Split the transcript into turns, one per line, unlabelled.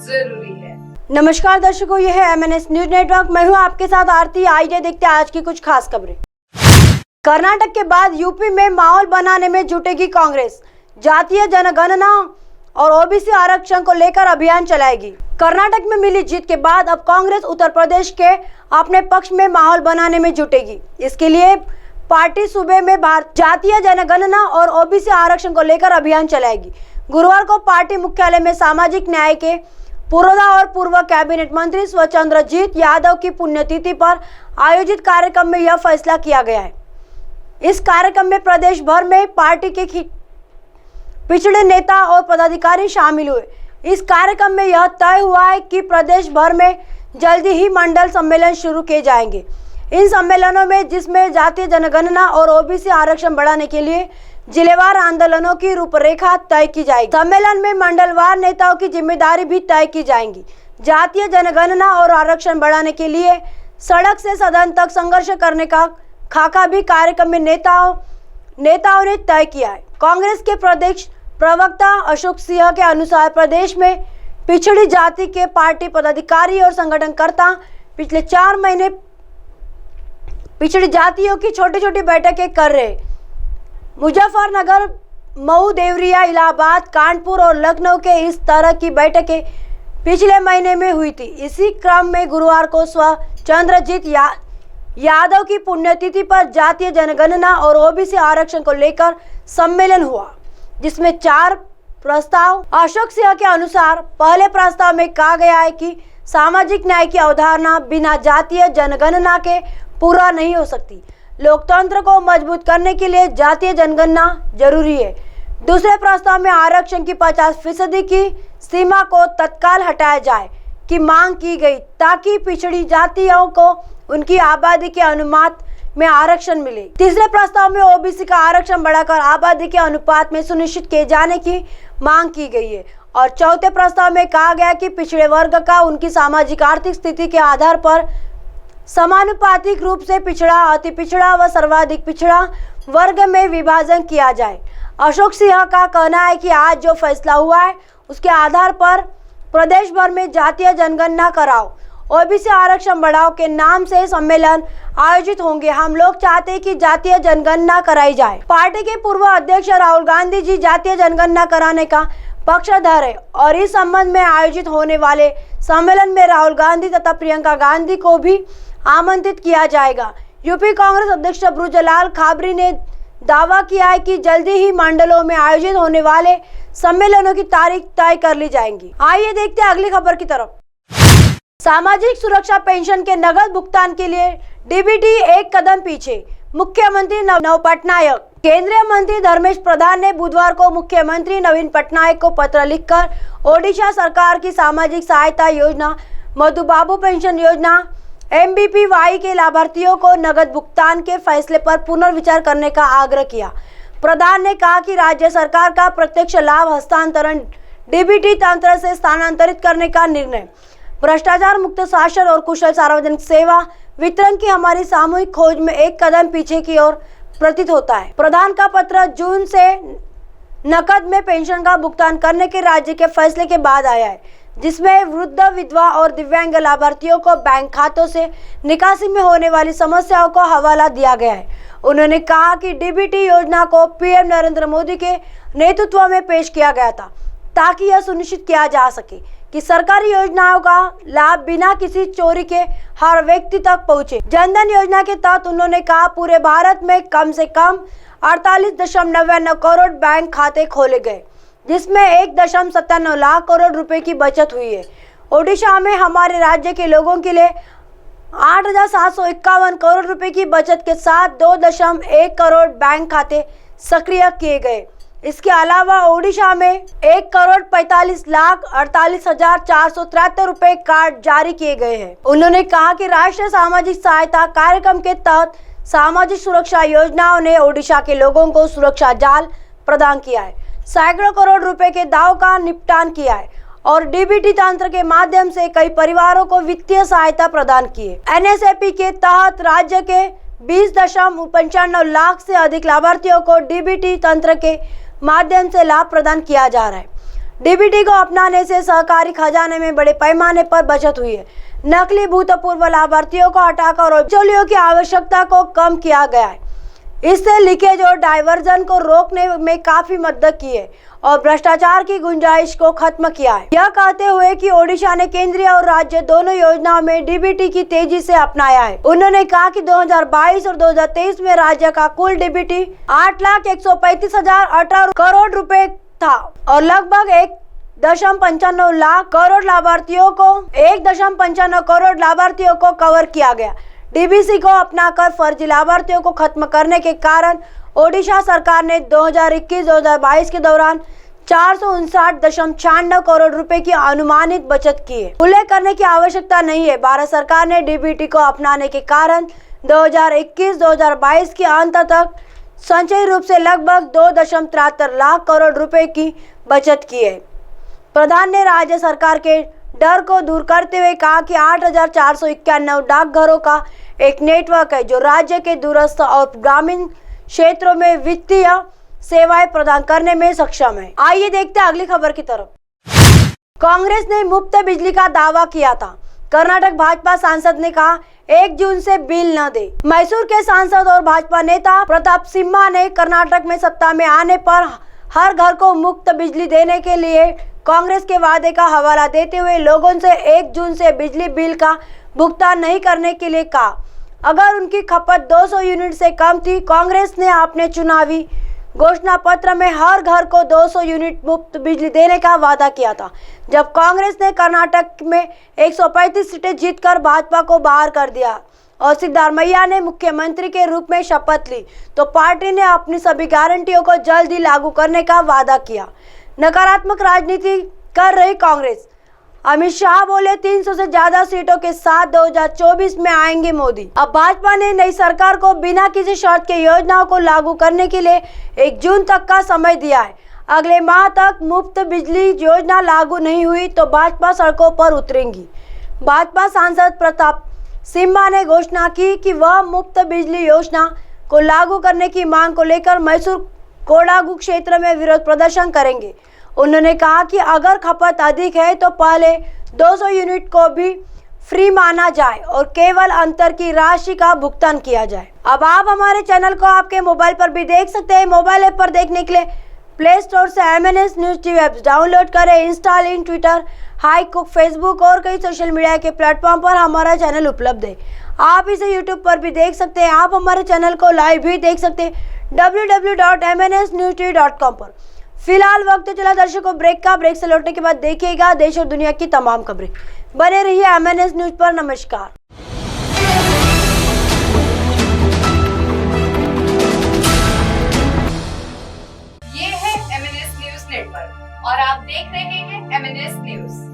जरूरी है।
नमस्कार दर्शकों, यह है MNS न्यूज नेटवर्क। मैं हूं आपके साथ आरती। आइए देखते हैं आज की कुछ खास खबरें। कर्नाटक के बाद यूपी में माहौल बनाने में जुटेगी कांग्रेस। जातीय जनगणना और ओबीसी आरक्षण को लेकर अभियान चलाएगी। कर्नाटक में मिली जीत के बाद अब कांग्रेस उत्तर प्रदेश के अपने पक्ष में माहौल बनाने में जुटेगी। इसके लिए पार्टी सूबे में जातीय जनगणना और ओबीसी आरक्षण को लेकर अभियान चलाएगी। गुरुवार को पार्टी मुख्यालय में सामाजिक न्याय के पुरोधा और पूर्व कैबिनेट मंत्री स्वचंद्रजीत यादव की पुण्यतिथि पर आयोजित कार्यक्रम में यह फैसला किया गया है। इस कार्यक्रम में प्रदेश भर में पार्टी के पिछड़े नेता और पदाधिकारी शामिल हुए। इस कार्यक्रम में यह तय हुआ है कि प्रदेश भर में जल्दी ही मंडल सम्मेलन शुरू किए जाएंगे। इन सम्मेलनों में जिसमें जातीय जनगणना और ओबीसी आरक्षण बढ़ाने के लिए जिलेवार आंदोलनों की रूपरेखा तय की जाएगी। सम्मेलन में मंडलवार नेताओं की जिम्मेदारी भी तय की जाएगी। जातीय जनगणना और आरक्षण बढ़ाने के लिए सड़क से सदन तक संघर्ष करने का खाका भी कार्यक्रम में नेताओं ने तय किया है। कांग्रेस के प्रदेश प्रवक्ता अशोक सिंह के अनुसार प्रदेश में पिछड़ी जाति के पार्टी पदाधिकारी और संगठनकर्ता पिछले 4 महीने पिछड़ी जातियों की छोटी छोटी बैठकें कर रहे। मुजफ्फरनगर, मऊ, देवरिया, इलाहाबाद, कानपुर और लखनऊ के इस तरह की बैठकें पिछले महीने में हुई थी। इसी क्रम में गुरुवार को स्वचंद्रजीत यादव की पुण्यतिथि पर जातीय जनगणना और ओबीसी आरक्षण को लेकर सम्मेलन हुआ, जिसमें 4 प्रस्ताव। अशोक सिंह के अनुसार पहले प्रस्ताव में कहा गया है कि सामाजिक न्याय की अवधारणा बिना जातीय जनगणना के पूरा नहीं हो सकती। लोकतंत्र को मजबूत करने के लिए जातीय जनगणना जरूरी है। दूसरे प्रस्ताव में आरक्षण की 50% की सीमा को तत्काल हटाया जाए की मांग की गई, ताकि पिछड़ी जातियों को उनकी आबादी के अनुपात में आरक्षण मिले। तीसरे प्रस्ताव में ओबीसी का आरक्षण बढ़ाकर आबादी के अनुपात में सुनिश्चित किए जाने की मांग की गई है। और चौथे प्रस्ताव में कहा गया कि पिछड़े वर्ग का उनकी सामाजिक आर्थिक स्थिति के आधार पर समानुपातिक रूप से पिछड़ा, अति पिछड़ा व सर्वाधिक पिछड़ा वर्ग में विभाजन किया जाए। अशोक सिंह का कहना है कि आज जो फैसला हुआ है उसके आधार पर प्रदेश भर में जातीय जनगणना कराओ, ओबीसी आरक्षण बढ़ाओ के नाम से सम्मेलन आयोजित होंगे। हम लोग चाहते हैं कि जातीय जनगणना कराई जाए। पार्टी के पूर्व अध्यक्ष राहुल गांधी जी जातीय जनगणना कराने का पक्षधर है और इस संबंध में आयोजित होने वाले सम्मेलन में राहुल गांधी तथा प्रियंका गांधी को भी आमंत्रित किया जाएगा। यूपी कांग्रेस अध्यक्ष ब्रजलाल खाबरी ने दावा किया है कि जल्दी ही मंडलों में आयोजित होने वाले सम्मेलनों की तारीख तय कर ली जाएंगी। आइए देखते हैं अगली खबर की तरफ। सामाजिक सुरक्षा पेंशन के नगद भुगतान के लिए डीबीटी एक कदम पीछे, मुख्यमंत्री नवीन पटनायक। केंद्रीय मंत्री धर्मेश प्रधान ने बुधवार को मुख्यमंत्री नवीन पटनायक को पत्र लिखकर ओडिशा सरकार की सामाजिक सहायता योजना मधुबाबू पेंशन योजना MBPY के लाभार्थियों को नगद भुगतान के फैसले पर पुनर्विचार करने का आग्रह किया। प्रधान ने कहा कि राज्य सरकार का प्रत्यक्ष लाभ हस्तांतरण डीबीटी तंत्र से स्थानांतरित करने का निर्णय भ्रष्टाचार मुक्त शासन और कुशल सार्वजनिक सेवा वितरण की हमारी सामूहिक खोज में एक कदम पीछे की ओर प्रतीत होता है। प्रधान का पत्र जून से नकद में पेंशन का भुगतान करने के राज्य के फैसले के बाद आया है, जिसमें वृद्ध, विधवा और दिव्यांग लाभार्थियों को बैंक खातों से निकासी में होने वाली समस्याओं को हवाला दिया गया है। उन्होंने कहा कि डीबीटी योजना को पीएम नरेंद्र मोदी के नेतृत्व में पेश किया गया था, ताकि यह सुनिश्चित किया जा सके कि सरकारी योजनाओं का लाभ बिना किसी चोरी के हर व्यक्ति तक पहुंचे। जनधन योजना के तहत उन्होंने कहा पूरे भारत में कम से कम 48.99 करोड़ बैंक खाते खोले गए, जिसमें 1.97 लाख करोड़ रुपए की बचत हुई है। ओडिशा में हमारे राज्य के लोगों के लिए 8,751 करोड़ रुपए की बचत के साथ 2.1 करोड़ बैंक खाते सक्रिय किए गए। इसके अलावा ओडिशा में 1,45,48,473 रुपए कार्ड जारी किए गए हैं। उन्होंने कहा कि राष्ट्रीय सामाजिक सहायता कार्यक्रम के तहत सामाजिक सुरक्षा योजनाओं ने ओडिशा के लोगों को सुरक्षा जाल प्रदान किया है, सैकड़ों करोड़ रुपए के दाव का निपटान किया है और डीबीटी तंत्र के माध्यम से कई परिवारों को वित्तीय सहायता प्रदान की है। NSAP के तहत राज्य के 20.95 लाख से अधिक लाभार्थियों को डीबीटी तंत्र के माध्यम से लाभ प्रदान किया जा रहा है। डीबीटी को अपनाने से सहकारी खजाने में बड़े पैमाने पर बचत हुई है। नकली भूतपूर्व लाभार्थियों को हटाकर बिचौलियों की आवश्यकता को कम किया गया है। इससे लीकेज और डाइवर्जन को रोकने में काफी मदद की है और भ्रष्टाचार की गुंजाइश को खत्म किया है। यह कहते हुए कि ओडिशा ने केंद्रीय और राज्य दोनों योजनाओं में डीबीटी की तेजी से अपनाया है। उन्होंने कहा कि 2022 और 2023 में राज्य का कुल डीबीटी 8,135,018 करोड़ रुपए था और लगभग 1.95 लाख करोड़ लाभार्थियों को कवर किया गया। डीबीसी को अपनाकर फर्जी लाभार्थियों को खत्म करने के कारण ओडिशा सरकार ने 2021-2022 के दौरान 459.96 करोड़ रुपए की अनुमानित बचत की है। उल्लेख करने की आवश्यकता नहीं है, भारत सरकार ने डीबीटी को अपनाने के कारण 2021-2022 के अंत तक संचयी रूप से लगभग 2.73 लाख करोड़ रुपए की बचत की है। प्रधान ने राज्य सरकार के डर को दूर करते हुए कहा कि 8,491 डाकघरों का एक नेटवर्क है जो राज्य के दूरस्थ और ग्रामीण क्षेत्रों में वित्तीय सेवाएं प्रदान करने में सक्षम है। आइए देखते हैं अगली खबर की तरफ। कांग्रेस ने मुफ्त बिजली का दावा किया था। कर्नाटक भाजपा सांसद ने कहा 1 जून से बिल न दे। मैसूर के सांसद और भाजपा नेता प्रताप सिम्हा ने कर्नाटक में सत्ता में आने पर हर घर को मुफ्त बिजली देने के लिए कांग्रेस के वादे का हवाला देते हुए लोगों से 1 जून से बिजली बिल का भुगतान नहीं करने के लिए कहा। अगर उनकी खपत 200 यूनिट से कम थी, कांग्रेस ने अपने चुनावी घोषणा पत्र में हर घर को 200 यूनिट मुफ्त बिजली देने का वादा किया था। जब कांग्रेस ने कर्नाटक में 135 सीटें जीतकर भाजपा को बाहर कर दिया और सिद्धारमैया ने मुख्यमंत्री के रूप में शपथ ली, तो पार्टी ने अपनी सभी गारंटियों को जल्द ही लागू करने का वादा किया। नकारात्मक राजनीति कर रही कांग्रेस। अमित शाह बोले 300 से ज्यादा सीटों के साथ 2024 में आएंगे मोदी। अब भाजपा ने नई सरकार को बिना किसी शर्त के योजनाओं को लागू करने के लिए 1 जून तक का समय दिया है। अगले माह तक मुफ्त बिजली योजना लागू नहीं हुई तो भाजपा सड़कों पर उतरेंगी। भाजपा सांसद प्रताप सिम्हा ने घोषणा की कि वह मुफ्त बिजली योजना को लागू करने की मांग को लेकर मैसूर कोडागु क्षेत्र में विरोध प्रदर्शन करेंगे। उन्होंने कहा कि अगर खपत अधिक है तो पहले 200 यूनिट को भी फ्री माना जाए और केवल अंतर की राशि का भुगतान किया जाए। अब आप हमारे चैनल को आपके मोबाइल पर भी देख सकते हैं। मोबाइल ऐप पर देखने के लिए प्ले स्टोर से MNS news TV app download करें, इंस्टॉल इन ट्विटर, हाई कुक, फेसबुक और कई सोशल मीडिया के प्लेटफॉर्म पर हमारा चैनल उपलब्ध है। आप इसे यूट्यूब पर भी देख सकते हैं। आप हमारे चैनल को लाइव भी देख सकते हैं www.mnsnewstv.com पर। फिलहाल वक्त चला दर्शकों ब्रेक का। ब्रेक से लौटने के बाद देखिएगा देश और दुनिया की तमाम खबरें। बने रहिए MNS न्यूज पर। नमस्कार।
ये है MNS न्यूज नेटवर्क और आप देख रहे हैं MNS न्यूज।